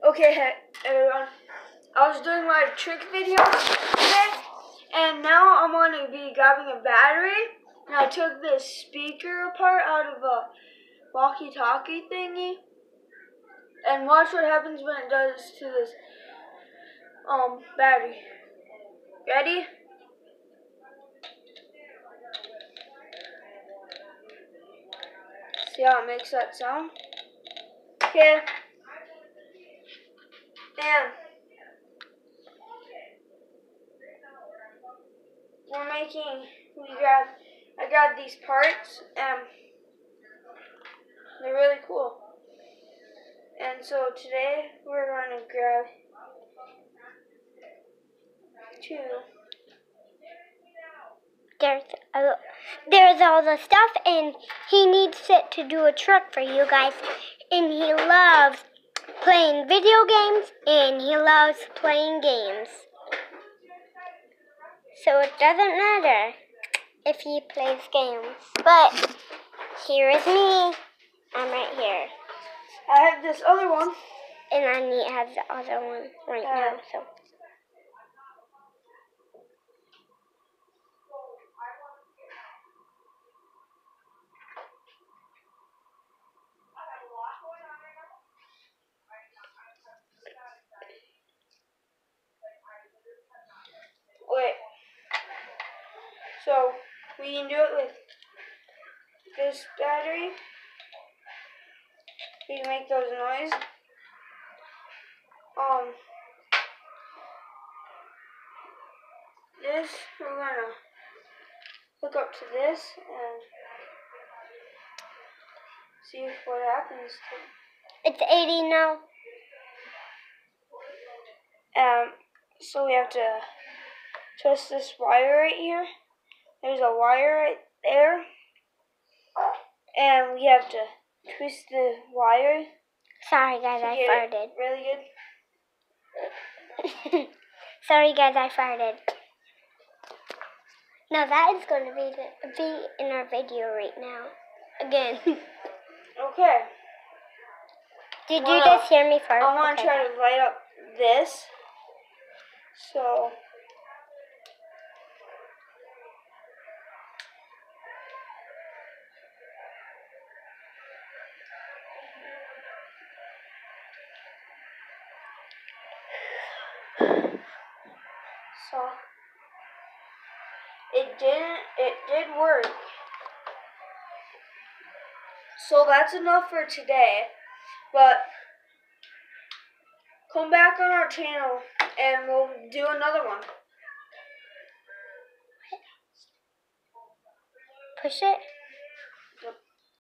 Okay, everyone. I was doing my trick video today, and now I'm going to be grabbing a battery. And I took this speaker apart out of a walkie-talkie thingy. And watch what happens when it does to this battery. Ready? See how it makes that sound? Okay. And I grabbed these parts, and they're really cool. And so today we're going to grab two. There's all the stuff, and he needs it to do a trick for you guys. And he loves playing video games, and he loves playing games. So it doesn't matter if he plays games. But here is me. I'm right here. I have this other one. And I need to have the other one right now. So. Wait. So we can do it with this battery. We can make those noise. This we're gonna hook up to this and see what happens to it. It's 80 now. So we have to twist this wire right here. There's a wire right there. And we have to twist the wire. Sorry guys, I farted. Really good. Sorry guys, I farted. No, that is going to be in our video right now. Again. Okay. Did you just hear me fart? I want to try to light up this. So. It did work. So that's enough for today. But come back on our channel and we'll do another one. Push it.